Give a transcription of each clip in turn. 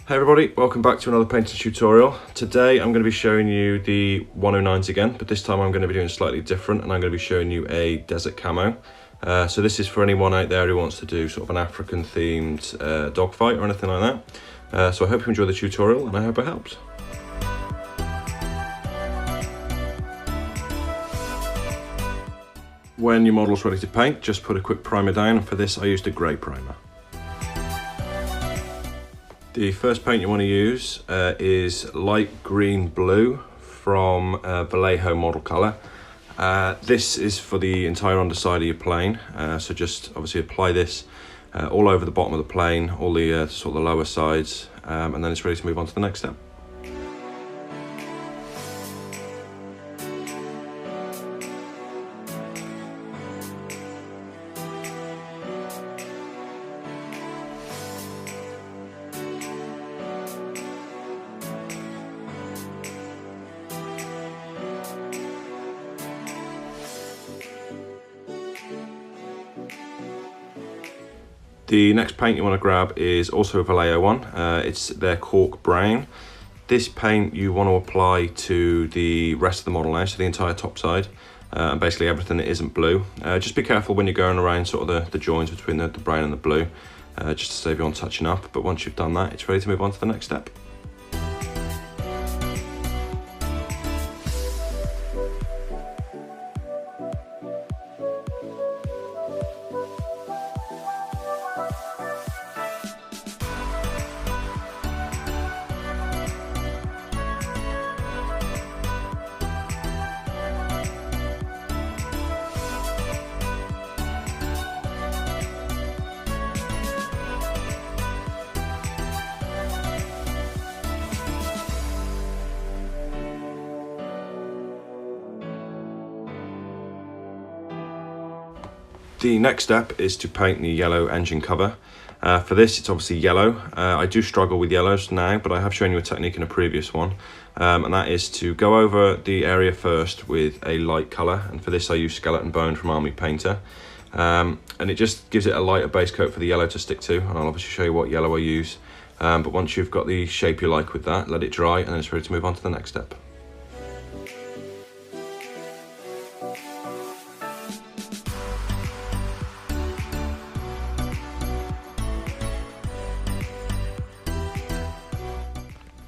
Hey everybody, welcome back to another painting tutorial. Today I'm going to be showing you the 109s again, but this time I'm going to be doing slightly different and I'm going to be showing you a desert camo. So this is for anyone out there who wants to do sort of an African themed dogfight or anything like that. So I hope you enjoy the tutorial and I hope it helps. When your model's ready to paint, just put a quick primer down, and for this I used a grey primer. The first paint you want to use is light green blue from Vallejo model colour. This is for the entire underside of your plane, so just obviously apply this all over the bottom of the plane, all the sort of the lower sides, and then it's ready to move on to the next step. The next paint you want to grab is also a Vallejo one. It's their cork brown. This paint you want to apply to the rest of the model now, so the entire top side, and basically everything that isn't blue. Just be careful when you're going around sort of the joins between the brown and the blue, just to save you on touching up. But once you've done that, it's ready to move on to the next step. The next step is to paint the yellow engine cover. For this, it's obviously yellow. I do struggle with yellows now, but I have shown you a technique in a previous one, and that is to go over the area first with a light colour, and for this I use Skeleton Bone from Army Painter, and it just gives it a lighter base coat for the yellow to stick to, and I'll obviously show you what yellow I use, but once you've got the shape you like with that, let it dry, and then it's ready to move on to the next step.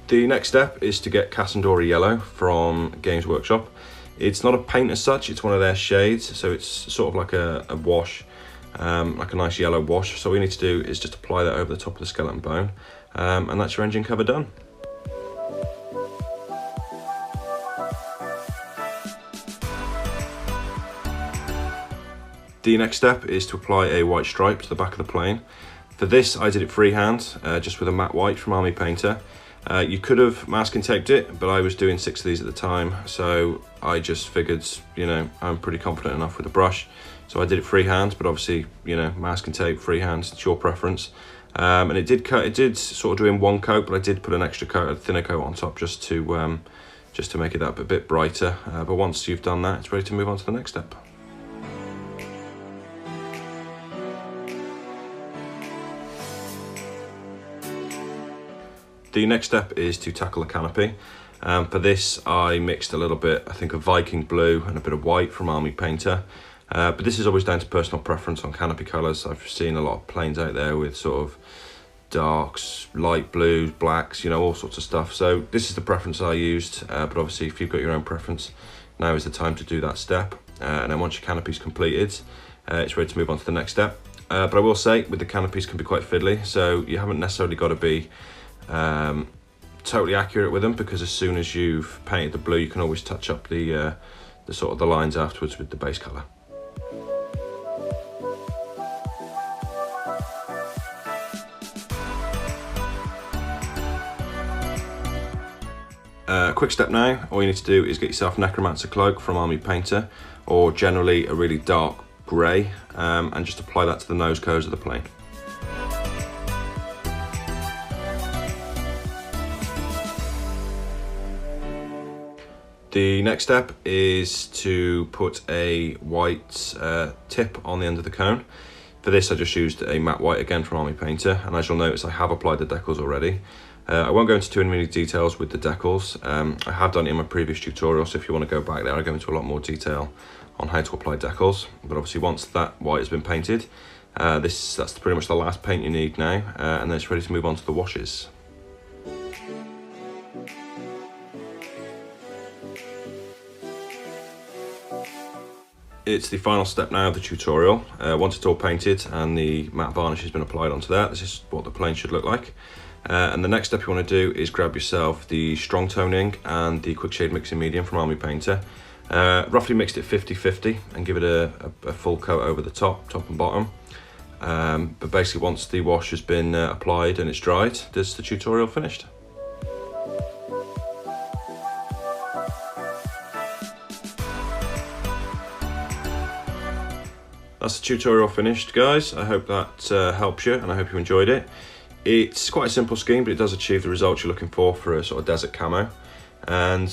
The next step is to get Cassandora Yellow from Games Workshop. It's not a paint as such, it's one of their shades, so it's sort of like a wash, like a nice yellow wash. So all you need to do is just apply that over the top of the skeleton bone, and that's your engine cover done. The next step is to apply a white stripe to the back of the plane. For this I did it freehand, just with a matte white from Army Painter. You could have masking taped it, but I was doing 6 of these at the time, so I just figured, you know, I'm pretty confident enough with the brush, so I did it freehand. But obviously, you know, masking tape, freehand, it's your preference. And it did sort of do in one coat, but I did put an extra coat, a thinner coat on top, just to make it that a bit brighter. But once you've done that, it's ready to move on to the next step. The next step is to tackle the canopy. For this I mixed a little bit, I think, of Viking blue and a bit of white from Army Painter. But this is always down to personal preference on canopy colours. I've seen a lot of planes out there with sort of darks, light blues, blacks, you know, all sorts of stuff. So this is the preference I used, but obviously if you've got your own preference, now is the time to do that step. And then once your canopy's completed, it's ready to move on to the next step. But I will say, with the canopies can be quite fiddly, so you haven't necessarily got to be totally accurate with them, because as soon as you've painted the blue, you can always touch up the sort of the lines afterwards with the base colour. Quick step now, all you need to do is get yourself a Necromancer cloak from Army Painter, or generally a really dark grey, and just apply that to the nose cones of the plane. The next step is to put a white tip on the end of the cone. For this I just used a matte white again from Army Painter, and as you'll notice I have applied the decals already. I won't go into too many details with the decals. I have done it in my previous tutorial, so if you want to go back there, I go into a lot more detail on how to apply decals. But obviously once that white has been painted, that's pretty much the last paint you need now, and then it's ready to move on to the washes. It's the final step now of the tutorial. Once it's all painted and the matte varnish has been applied onto that, this is what the plane should look like. And the next step you want to do is grab yourself the strong toning and the quick shade mixing medium from Army Painter. Roughly mixed it 50-50 and give it a full coat over the top and bottom. But basically once the wash has been applied and it's dried, there's the tutorial finished. That's the tutorial finished, guys. I hope that helps you and I hope you enjoyed it. It's quite a simple scheme, but it does achieve the results you're looking for a sort of desert camo. And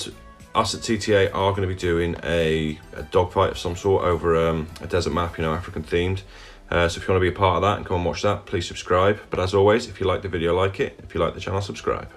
us at TTA are going to be doing a dogfight of some sort over a desert map, you know, African themed. So if you want to be a part of that and come and watch that, please subscribe. But as always, if you like the video, like it. If you like the channel, subscribe.